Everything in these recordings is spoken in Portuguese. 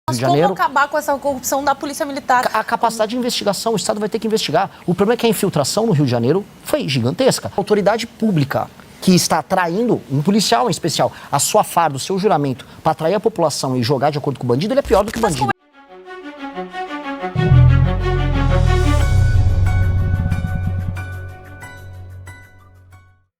Mas como acabar com essa corrupção da Polícia Militar? A capacidade de investigação, o Estado vai ter que investigar. O problema é que a infiltração no Rio de Janeiro foi gigantesca. A autoridade pública que está traindo, um policial em especial, a sua farda, o seu juramento, para atrair a população e jogar de acordo com o bandido, ele é pior do que o bandido.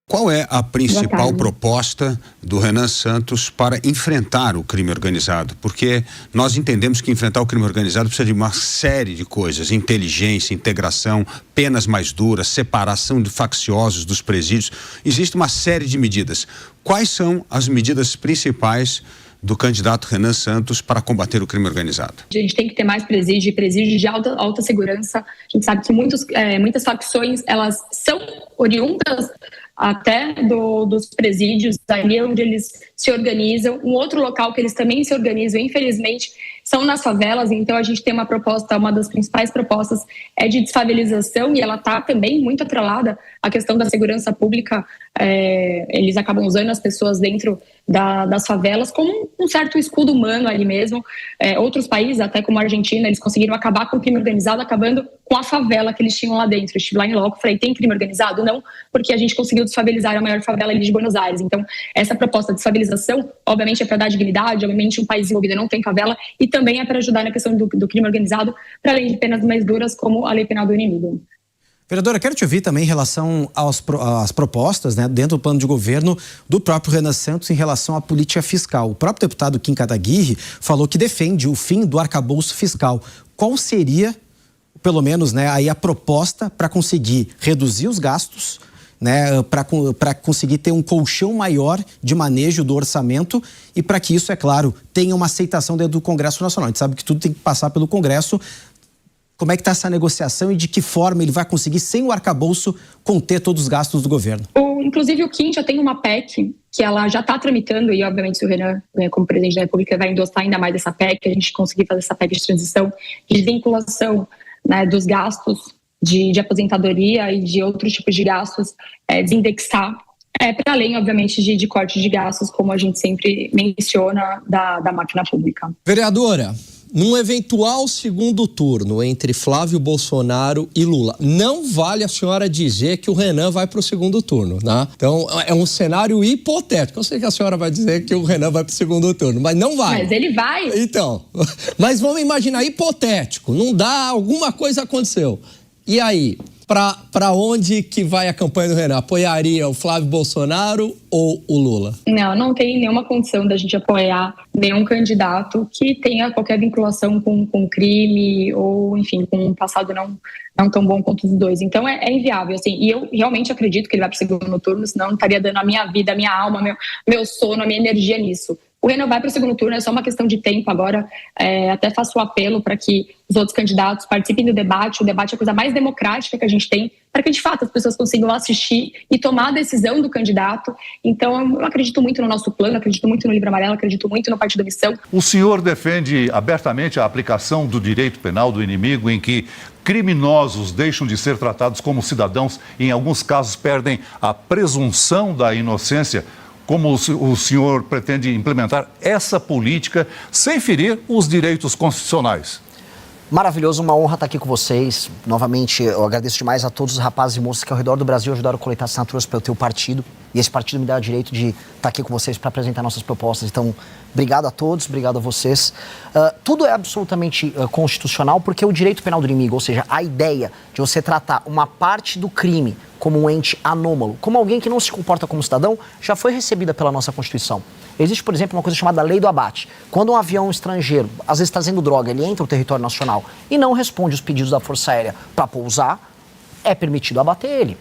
Qual é a principal proposta do Renan Santos para enfrentar o crime organizado? Porque nós entendemos que enfrentar o crime organizado precisa de uma série de coisas: inteligência, integração, penas mais duras, separação de facciosos dos presídios. Existe uma série de medidas. Quais são as medidas principais do candidato Renan Santos para combater o crime organizado? A gente tem que ter mais presídios de alta segurança. A gente sabe que muitas facções, elas são oriundas até dos presídios, ali onde eles se organizam. Um outro local que eles também se organizam, infelizmente, são nas favelas. Então a gente tem uma proposta, uma das principais propostas é de desfavelização, e ela está também muito atrelada à questão da segurança pública. Eles acabam usando as pessoas dentro das favelas como um certo escudo humano ali mesmo. Outros países, até como a Argentina, eles conseguiram acabar com o crime organizado, acabando com a favela que eles tinham lá dentro. Eu estive lá em loco, falei, tem crime organizado? Não, porque a gente conseguiu desfavelizar a maior favela ali de Buenos Aires. Então, essa proposta de desfavelização, obviamente, é para dar dignidade, obviamente um país desenvolvido não tem favela, e também é para ajudar na questão do crime organizado, para além de penas mais duras, como a lei penal do inimigo. Vereadora, quero te ouvir também em relação às propostas, né, dentro do plano de governo do próprio Renan Santos em relação à política fiscal. O próprio deputado Kim Kataguiri falou que defende o fim do arcabouço fiscal. Qual seria, pelo menos, né, aí a proposta para conseguir reduzir os gastos, né, para conseguir ter um colchão maior de manejo do orçamento e para que isso, é claro, tenha uma aceitação dentro do Congresso Nacional? A gente sabe que tudo tem que passar pelo Congresso. Como é que está essa negociação e de que forma ele vai conseguir, sem o arcabouço, conter todos os gastos do governo? Inclusive, o Kim já tem uma PEC que ela já está tramitando, e obviamente se o Renan, como presidente da República, vai endossar ainda mais essa PEC, a gente conseguir fazer essa PEC de transição, de vinculação, né, dos gastos de aposentadoria e de outros tipos de gastos, desindexar, para além, obviamente, de corte de gastos, como a gente sempre menciona, da máquina pública. Vereadora, num eventual segundo turno entre Flávio Bolsonaro e Lula, não vale a senhora dizer que o Renan vai para o segundo turno, né? Então, é um cenário hipotético. Eu sei que a senhora vai dizer que o Renan vai para o segundo turno, mas não vai. Mas ele vai. Então, mas vamos imaginar, hipotético, não dá, alguma coisa aconteceu. E aí, para onde que vai a campanha do Renan? Apoiaria o Flávio Bolsonaro ou o Lula? Não tem nenhuma condição da gente apoiar nenhum candidato que tenha qualquer vinculação com crime ou, enfim, com um passado não tão bom quanto os dois. Então é inviável, assim. E eu realmente acredito que ele vai para o segundo turno, senão eu não estaria dando a minha vida, a minha alma, meu sono, a minha energia nisso. O Renan vai para o segundo turno, é só uma questão de tempo agora. Até faço o apelo para que os outros candidatos participem do debate. O debate é a coisa mais democrática que a gente tem, para que, de fato, as pessoas consigam assistir e tomar a decisão do candidato. Então, eu acredito muito no nosso plano, acredito muito no Livro Amarelo, acredito muito no Partido Missão. O senhor defende abertamente a aplicação do direito penal do inimigo, em que criminosos deixam de ser tratados como cidadãos e, em alguns casos, perdem a presunção da inocência. Como o senhor pretende implementar essa política sem ferir os direitos constitucionais? Maravilhoso, uma honra estar aqui com vocês. Novamente, eu agradeço demais a todos os rapazes e moças que ao redor do Brasil ajudaram a coletar assinaturas pelo teu partido. E esse partido me dá o direito de estar aqui com vocês para apresentar nossas propostas. Então, obrigado a todos, obrigado a vocês. Tudo é absolutamente constitucional, porque o direito penal do inimigo, ou seja, a ideia de você tratar uma parte do crime como um ente anômalo, como alguém que não se comporta como cidadão, já foi recebida pela nossa Constituição. Existe, por exemplo, uma coisa chamada Lei do Abate. Quando um avião estrangeiro, às vezes trazendo droga, ele entra no território nacional e não responde os pedidos da Força Aérea para pousar, é permitido abater ele.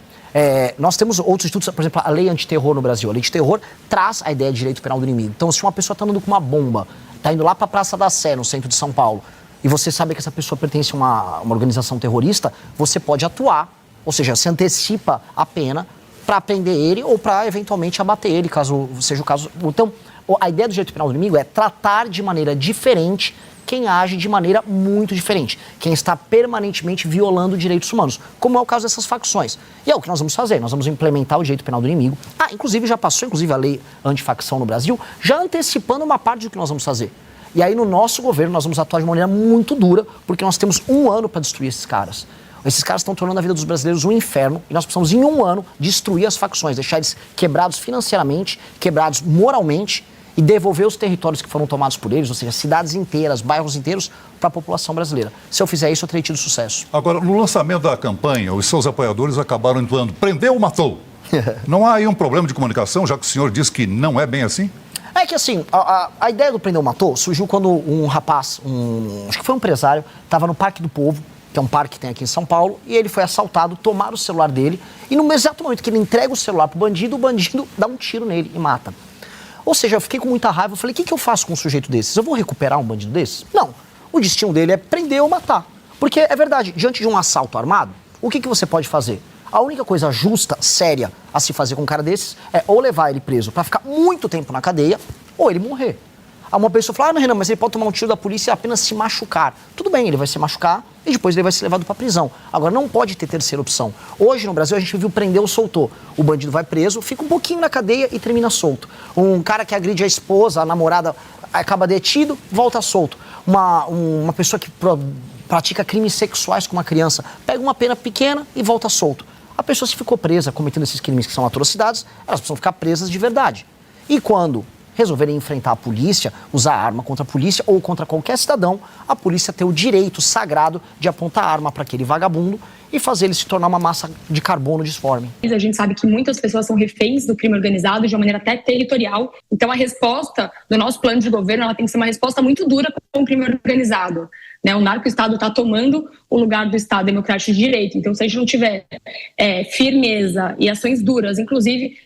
Nós temos outros institutos, por exemplo, a Lei Antiterror no Brasil. A Lei Antiterror traz a ideia de direito penal do inimigo. Então, se uma pessoa está andando com uma bomba, está indo lá para a Praça da Sé, no centro de São Paulo, e você sabe que essa pessoa pertence a uma organização terrorista, você pode atuar, ou seja, se antecipa a pena para prender ele ou para, eventualmente, abater ele, caso seja o caso. Então, a ideia do direito penal do inimigo é tratar de maneira diferente quem age de maneira muito diferente, quem está permanentemente violando direitos humanos, como é o caso dessas facções. E é o que nós vamos fazer, nós vamos implementar o direito penal do inimigo. Inclusive já passou a lei antifacção no Brasil, já antecipando uma parte do que nós vamos fazer. E aí no nosso governo nós vamos atuar de maneira muito dura, porque nós temos 1 ano para destruir esses caras. Esses caras estão tornando a vida dos brasileiros um inferno e nós precisamos, em 1 ano, destruir as facções, deixar eles quebrados financeiramente, quebrados moralmente e devolver os territórios que foram tomados por eles, ou seja, cidades inteiras, bairros inteiros, para a população brasileira. Se eu fizer isso, eu terei tido sucesso. Agora, no lançamento da campanha, os seus apoiadores acabaram entoando: prendeu ou matou? Não há aí um problema de comunicação, já que o senhor disse que não é bem assim? É que assim, a ideia do prendeu ou matou surgiu quando um rapaz, acho que foi um empresário, estava no Parque do Povo, que é um parque que tem aqui em São Paulo, e ele foi assaltado, tomaram o celular dele, e no exato momento que ele entrega o celular pro bandido, o bandido dá um tiro nele e mata. Ou seja, eu fiquei com muita raiva, eu falei, o que eu faço com um sujeito desses? Eu vou recuperar um bandido desses? Não. O destino dele é prender ou matar. Porque é verdade, diante de um assalto armado, o que você pode fazer? A única coisa justa, séria, a se fazer com um cara desses é ou levar ele preso pra ficar muito tempo na cadeia, ou ele morrer. Uma pessoa fala, não, Renan, mas ele pode tomar um tiro da polícia e apenas se machucar. Tudo bem, ele vai se machucar e depois ele vai ser levado pra prisão. Agora, não pode ter terceira opção. Hoje, no Brasil, a gente viu prender ou soltou. O bandido vai preso, fica um pouquinho na cadeia e termina solto. Um cara que agride a esposa, a namorada, acaba detido, volta solto. Uma pessoa que pratica crimes sexuais com uma criança, pega uma pena pequena e volta solto. A pessoa se ficou presa cometendo esses crimes que são atrocidades, elas precisam ficar presas de verdade. E quando resolverem enfrentar a polícia, usar arma contra a polícia ou contra qualquer cidadão, a polícia tem o direito sagrado de apontar a arma para aquele vagabundo e fazer ele se tornar uma massa de carbono disforme. A gente sabe que muitas pessoas são reféns do crime organizado de uma maneira até territorial. Então, a resposta do nosso plano de governo ela tem que ser uma resposta muito dura com o crime organizado. O narco-estado está tomando o lugar do Estado democrático de direito. Então, se a gente não tiver firmeza e ações duras, inclusive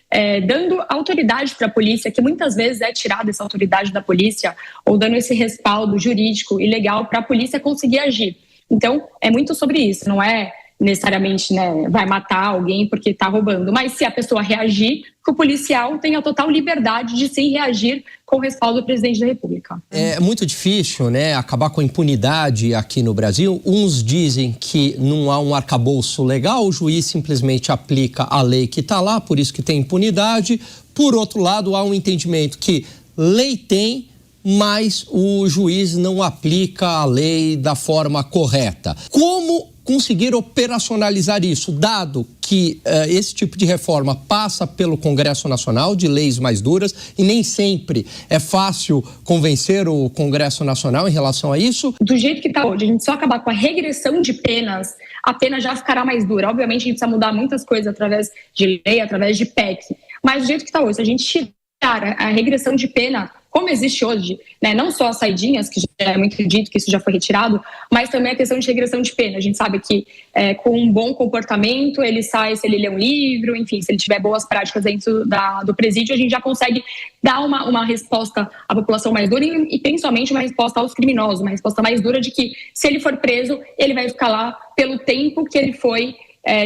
dando autoridade para a polícia, que muitas vezes é tirada essa autoridade da polícia, ou dando esse respaldo jurídico e legal para a polícia conseguir agir. Então, é muito sobre isso, não é necessariamente vai matar alguém porque está roubando, mas se a pessoa reagir, que o policial tenha total liberdade de sim reagir com o respaldo do presidente da República. É muito difícil, acabar com a impunidade aqui no Brasil. Uns dizem que não há um arcabouço legal, o juiz simplesmente aplica a lei que está lá, por isso que tem impunidade. Por outro lado, há um entendimento que lei tem, mas o juiz não aplica a lei da forma correta. Como conseguir operacionalizar isso, dado que esse tipo de reforma passa pelo Congresso Nacional, de leis mais duras, e nem sempre é fácil convencer o Congresso Nacional em relação a isso? Do jeito que está hoje, a gente só acabar com a regressão de penas, a pena já ficará mais dura. Obviamente, a gente precisa mudar muitas coisas através de lei, através de PEC, mas do jeito que está hoje, se a gente tirar a regressão de pena, como existe hoje, não só as saidinhas, que já é muito dito que isso já foi retirado, mas também a questão de regressão de pena. A gente sabe que com um bom comportamento, ele sai se ele lê um livro, enfim, se ele tiver boas práticas dentro do presídio, a gente já consegue dar uma resposta à população mais dura e principalmente uma resposta aos criminosos, uma resposta mais dura de que se ele for preso, ele vai ficar lá pelo tempo que ele foi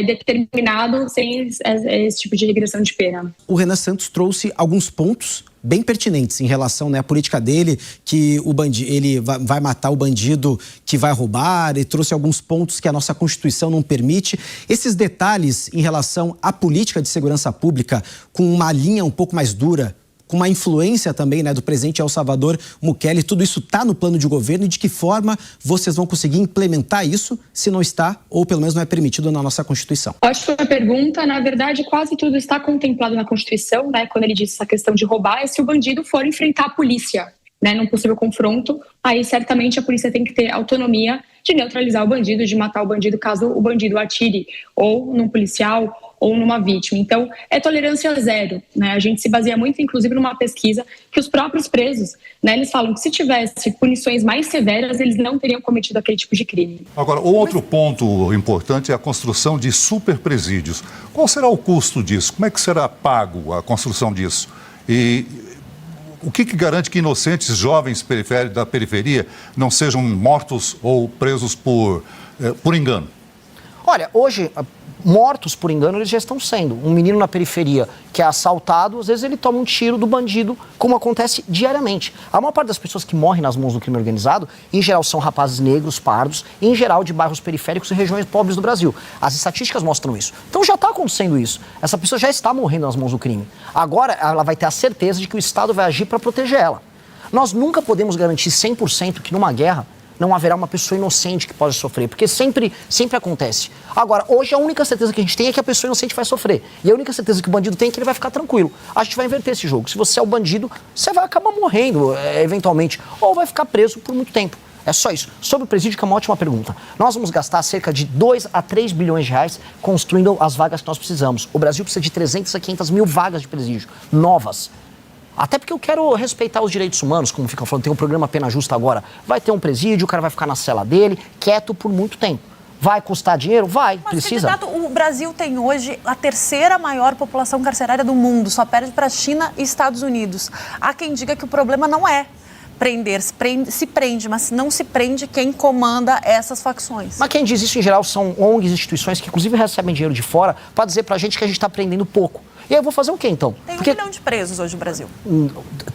determinado sem esse tipo de regressão de pena. O Renan Santos trouxe alguns pontos bem pertinentes em relação à política dele, que ele vai matar o bandido que vai roubar, ele trouxe alguns pontos que a nossa Constituição não permite. Esses detalhes em relação à política de segurança pública, com uma linha um pouco mais dura, com uma influência também do presidente El Salvador Bukele, tudo isso está no plano de governo e de que forma vocês vão conseguir implementar isso se não está, ou pelo menos não é permitido na nossa Constituição? Ótima pergunta. Na verdade, quase tudo está contemplado na Constituição, quando ele diz essa questão de roubar, é se o bandido for enfrentar a polícia, num possível confronto, aí certamente a polícia tem que ter autonomia de neutralizar o bandido, de matar o bandido caso o bandido atire ou num policial ou numa vítima. Então, é tolerância zero. A gente se baseia muito, inclusive, numa pesquisa que os próprios presos, eles falam que se tivesse punições mais severas, eles não teriam cometido aquele tipo de crime. Agora, outro ponto importante é a construção de superpresídios. Qual será o custo disso? Como é que será pago a construção disso? E o que garante que inocentes jovens da periferia não sejam mortos ou presos por engano? Olha, hoje, mortos por engano, eles já estão sendo. Um menino na periferia que é assaltado, às vezes ele toma um tiro do bandido, como acontece diariamente. A maior parte das pessoas que morrem nas mãos do crime organizado, em geral, são rapazes negros, pardos, em geral de bairros periféricos e regiões pobres do Brasil. As estatísticas mostram isso. Então já está acontecendo isso. Essa pessoa já está morrendo nas mãos do crime. Agora, ela vai ter a certeza de que o Estado vai agir para proteger ela. Nós nunca podemos garantir 100% que numa guerra não haverá uma pessoa inocente que pode sofrer, porque sempre acontece. Agora, hoje a única certeza que a gente tem é que a pessoa inocente vai sofrer. E a única certeza que o bandido tem é que ele vai ficar tranquilo. A gente vai inverter esse jogo. Se você é o bandido, você vai acabar morrendo, eventualmente, ou vai ficar preso por muito tempo. É só isso. Sobre o presídio, que é uma ótima pergunta. Nós vamos gastar cerca de 2 a 3 bilhões de reais construindo as vagas que nós precisamos. O Brasil precisa de 300 a 500 mil vagas de presídio, novas. Até porque eu quero respeitar os direitos humanos, como ficam falando, tem um programa Pena Justa agora. Vai ter um presídio, o cara vai ficar na cela dele, quieto por muito tempo. Vai custar dinheiro? Vai, mas, precisa. candidato, o Brasil tem hoje a 3ª maior população carcerária do mundo, só perde para a China e Estados Unidos. Há quem diga que o problema não é prender, se prende, mas não se prende quem comanda essas facções. Mas quem diz isso, em geral, são ONGs, instituições que, inclusive, recebem dinheiro de fora para dizer pra gente que a gente está prendendo pouco. E aí eu vou fazer o quê, então? Tem 1 milhão de presos hoje no Brasil.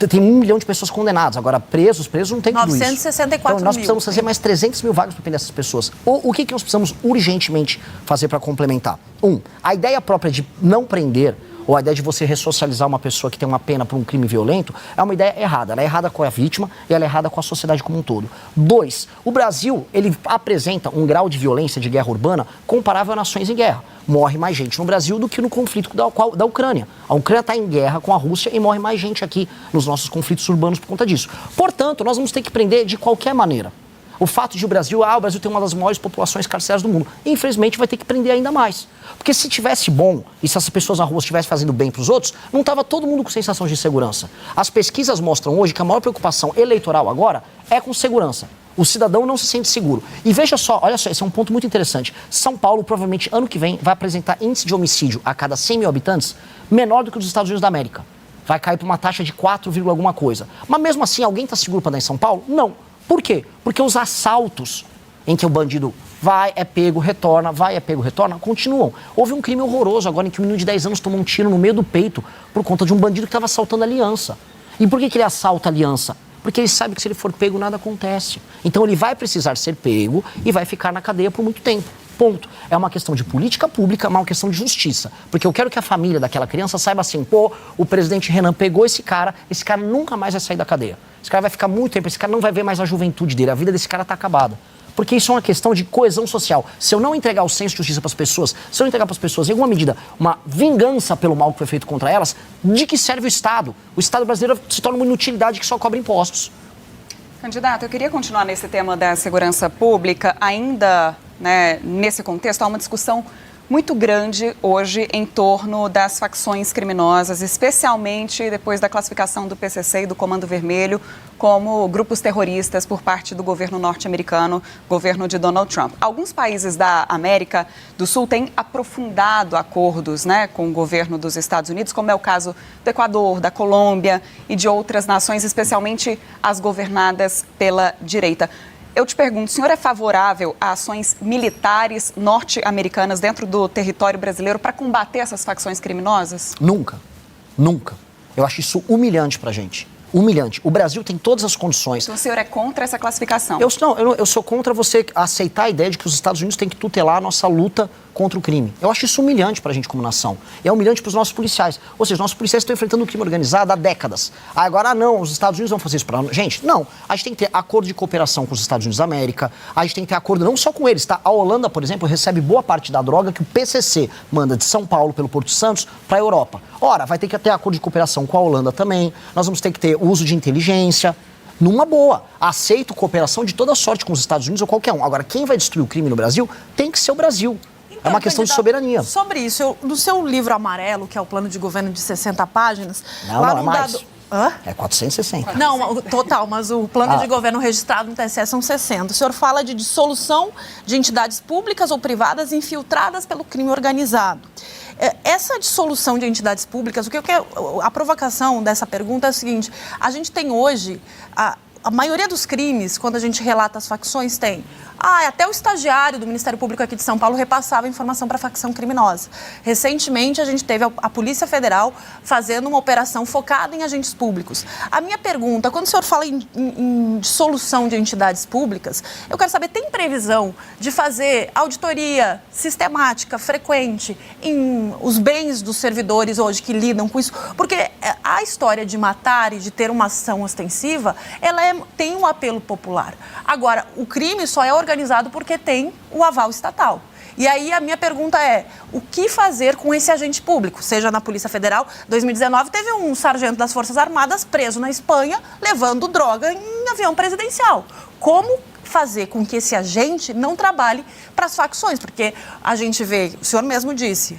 Tem 1 milhão de pessoas condenadas. Agora, presos não tem tudo isso. 964 então, nós precisamos fazer mais 300 mil vagas para prender essas pessoas. O que nós precisamos urgentemente fazer para complementar? A ideia própria de não prender, ou a ideia de você ressocializar uma pessoa que tem uma pena por um crime violento, é uma ideia errada. Ela é errada com a vítima e ela é errada com a sociedade como um todo. 2, o Brasil, ele apresenta um grau de violência, de guerra urbana, comparável a nações em guerra. Morre mais gente no Brasil do que no conflito da Ucrânia. A Ucrânia está em guerra com a Rússia e morre mais gente aqui nos nossos conflitos urbanos por conta disso. Portanto, nós vamos ter que prender de qualquer maneira. O fato de o Brasil tem uma das maiores populações carcerárias do mundo. Infelizmente, vai ter que prender ainda mais. Porque se tivesse bom, e se as pessoas na rua estivessem fazendo bem para os outros, não estava todo mundo com sensação de segurança. As pesquisas mostram hoje que a maior preocupação eleitoral agora é com segurança. O cidadão não se sente seguro. E veja só, olha só, esse é um ponto muito interessante. São Paulo, provavelmente, ano que vem, vai apresentar índice de homicídio a cada 100 mil habitantes menor do que os Estados Unidos da América. Vai cair para uma taxa de 4, alguma coisa. Mas mesmo assim, alguém está seguro para andar em São Paulo? Não. Por quê? Porque os assaltos em que o bandido vai, é pego, retorna, continuam. Houve um crime horroroso agora em que um menino de 10 anos tomou um tiro no meio do peito por conta de um bandido que estava assaltando a aliança. E por que ele assalta a aliança? Porque ele sabe que se ele for pego, nada acontece. Então ele vai precisar ser pego e vai ficar na cadeia por muito tempo. Ponto. É uma questão de política pública, mas uma questão de justiça. Porque eu quero que a família daquela criança saiba assim, o presidente Renan pegou esse cara nunca mais vai sair da cadeia. Esse cara vai ficar muito tempo, esse cara não vai ver mais a juventude dele, a vida desse cara está acabada. Porque isso é uma questão de coesão social. Se eu não entregar o senso de justiça para as pessoas, se eu não entregar para as pessoas, em alguma medida, uma vingança pelo mal que foi feito contra elas, de que serve o Estado? O Estado brasileiro se torna uma inutilidade que só cobra impostos. Candidato, eu queria continuar nesse tema da segurança pública. Ainda, nesse contexto, há uma discussão muito grande hoje em torno das facções criminosas, especialmente depois da classificação do PCC e do Comando Vermelho como grupos terroristas por parte do governo norte-americano, governo de Donald Trump. Alguns países da América do Sul têm aprofundado acordos com o governo dos Estados Unidos, como é o caso do Equador, da Colômbia e de outras nações, especialmente as governadas pela direita. Eu te pergunto, o senhor é favorável a ações militares norte-americanas dentro do território brasileiro para combater essas facções criminosas? Nunca. Eu acho isso humilhante pra gente. Humilhante. O Brasil tem todas as condições. Então o senhor é contra essa classificação? Eu sou contra você aceitar a ideia de que os Estados Unidos têm que tutelar a nossa luta contra o crime. Eu acho isso humilhante pra gente como nação. E é humilhante pros nossos policiais. Ou seja, nossos policiais estão enfrentando o crime organizado há décadas. Agora não, os Estados Unidos vão fazer isso pra nós. Gente, não. A gente tem que ter acordo de cooperação com os Estados Unidos da América. A gente tem que ter acordo não só com eles, tá? A Holanda, por exemplo, recebe boa parte da droga que o PCC manda de São Paulo, pelo Porto Santos, pra Europa. Ora, vai ter que ter acordo de cooperação com a Holanda também. Nós vamos ter que ter uso de inteligência. Numa boa. Aceito cooperação de toda sorte com os Estados Unidos ou qualquer um. Agora, quem vai destruir o crime no Brasil tem que ser o Brasil. É uma questão de soberania. Sobre isso, no seu livro amarelo, que é o plano de governo de 60 páginas... Não é mais. É 460. Não, total, mas o plano de governo registrado no TSE são 60. O senhor fala de dissolução de entidades públicas ou privadas infiltradas pelo crime organizado. Essa dissolução de entidades públicas, a provocação dessa pergunta é a seguinte: a gente tem hoje a maioria dos crimes, quando a gente relata as facções, tem... até o estagiário do Ministério Público aqui de São Paulo repassava informação para a facção criminosa. Recentemente, a gente teve a Polícia Federal fazendo uma operação focada em agentes públicos. A minha pergunta, quando o senhor fala em dissolução de entidades públicas, eu quero saber, tem previsão de fazer auditoria sistemática, frequente, em os bens dos servidores hoje que lidam com isso? Porque a história de matar e de ter uma ação ostensiva, ela tem um apelo popular. Agora, o crime só é organizado porque tem o aval estatal. E aí a minha pergunta é, o que fazer com esse agente público? Seja na Polícia Federal, 2019 teve um sargento das Forças Armadas preso na Espanha, levando droga em avião presidencial. Como fazer com que esse agente não trabalhe para as facções? Porque a gente vê, o senhor mesmo disse,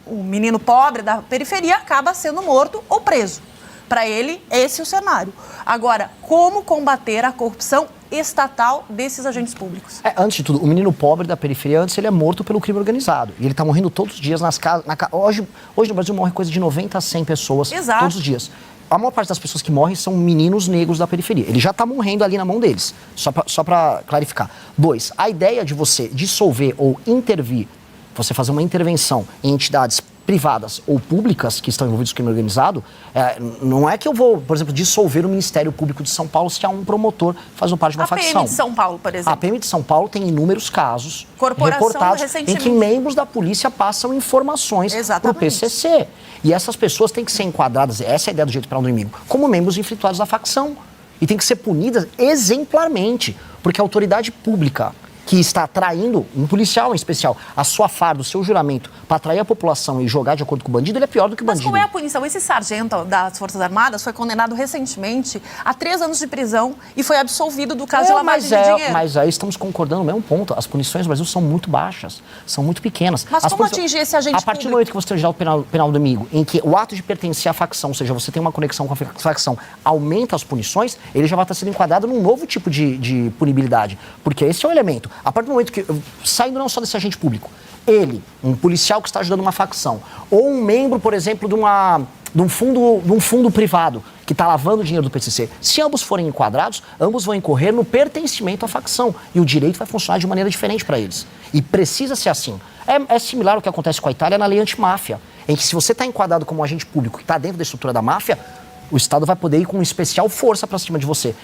o menino pobre da periferia acaba sendo morto ou preso. Para ele, esse é o cenário. Agora, como combater a corrupção estatal desses agentes públicos? Antes de tudo, o menino pobre da periferia, antes ele é morto pelo crime organizado. E ele está morrendo todos os dias nas casas. Hoje no Brasil morre coisa de 90 a 100 pessoas. Exato. Todos os dias. A maior parte das pessoas que morrem são meninos negros da periferia. Ele já está morrendo ali na mão deles. Só para clarificar. 2, a ideia de você dissolver ou intervir, você fazer uma intervenção em entidades privadas ou públicas que estão envolvidas com crime organizado, não é que eu vou, por exemplo, dissolver o Ministério Público de São Paulo se há um promotor fazendo parte de uma facção. A PM de São Paulo, por exemplo. A PM de São Paulo tem inúmeros casos reportados em que membros da polícia passam informações para o PCC. E essas pessoas têm que ser enquadradas, essa é a ideia do direito penal do inimigo, como membros infiltrados da facção. E tem que ser punidas exemplarmente, porque a autoridade pública que está traindo, um policial em especial, a sua farda, o seu juramento, para atrair a população e jogar de acordo com o bandido, ele é pior do que o bandido. Mas qual é a punição? Esse sargento das Forças Armadas foi condenado recentemente a 3 anos de prisão e foi absolvido do caso de lavagem de dinheiro. Mas aí estamos concordando no mesmo ponto. As punições no Brasil são muito baixas, são muito pequenas. Mas como atingir esse agente público? A partir do momento que você tem o direito penal do inimigo, em que o ato de pertencer à facção, ou seja, você tem uma conexão com a facção, aumenta as punições, ele já vai estar sendo enquadrado num novo tipo de punibilidade. Porque esse é o elemento. A partir do momento que, saindo não só desse agente público, ele, um policial que está ajudando uma facção, ou um membro, por exemplo, de um fundo privado que está lavando o dinheiro do PCC, se ambos forem enquadrados, ambos vão incorrer no pertencimento à facção. E o direito vai funcionar de maneira diferente para eles. E precisa ser assim. É similar ao que acontece com a Itália na lei antimáfia, em que se você está enquadrado como um agente público que está dentro da estrutura da máfia, o Estado vai poder ir com especial força para cima de você.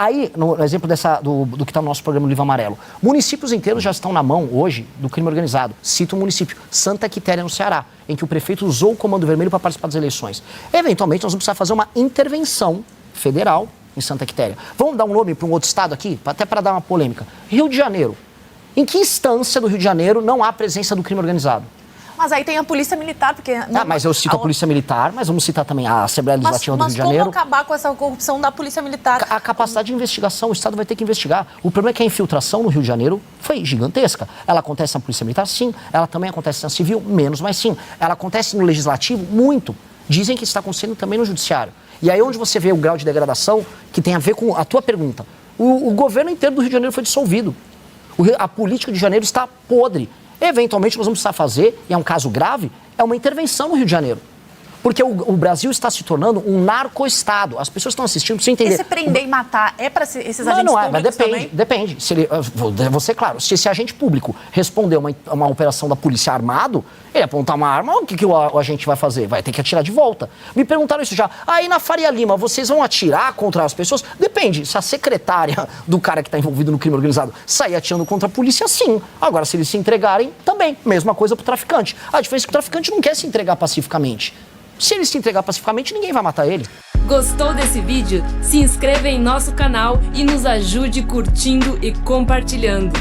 Aí, no exemplo do que está no nosso programa do Livro Amarelo, municípios inteiros já estão na mão hoje do crime organizado. Cito um município, Santa Quitéria, no Ceará, em que o prefeito usou o Comando Vermelho para participar das eleições. Eventualmente, nós vamos precisar fazer uma intervenção federal em Santa Quitéria. Vamos dar um nome para um outro estado aqui, até para dar uma polêmica. Rio de Janeiro. Em que instância do Rio de Janeiro não há presença do crime organizado? Mas aí tem a Polícia Militar, porque... mas eu cito a Polícia Militar, mas vamos citar também a Assembleia Legislativa do Rio de Janeiro. Mas como acabar com essa corrupção da Polícia Militar? A capacidade de investigação, o Estado vai ter que investigar. O problema é que a infiltração no Rio de Janeiro foi gigantesca. Ela acontece na Polícia Militar, sim. Ela também acontece na Civil, menos, mas sim. Ela acontece no Legislativo, muito. Dizem que está acontecendo também no Judiciário. E aí onde você vê o grau de degradação, que tem a ver com a tua pergunta. O governo inteiro do Rio de Janeiro foi dissolvido. A política de Janeiro está podre. Eventualmente, nós vamos precisar fazer, e é um caso grave, é uma intervenção no Rio de Janeiro. Porque o Brasil está se tornando um narco-estado. As pessoas estão assistindo, precisa entender. Esse prender e matar é para esses agentes públicos mas também? Depende. Se ele, vou ser claro, se esse agente público responder uma operação da polícia armado, ele apontar uma arma, o que o agente vai fazer? Vai ter que atirar de volta. Me perguntaram isso já. Aí na Faria Lima, vocês vão atirar contra as pessoas? Depende. Se a secretária do cara que está envolvido no crime organizado sair atirando contra a polícia, sim. Agora, se eles se entregarem, também. Mesma coisa para o traficante. A diferença é que o traficante não quer se entregar pacificamente. Se ele se entregar pacificamente, ninguém vai matar ele. Gostou desse vídeo? Se inscreva em nosso canal e nos ajude curtindo e compartilhando.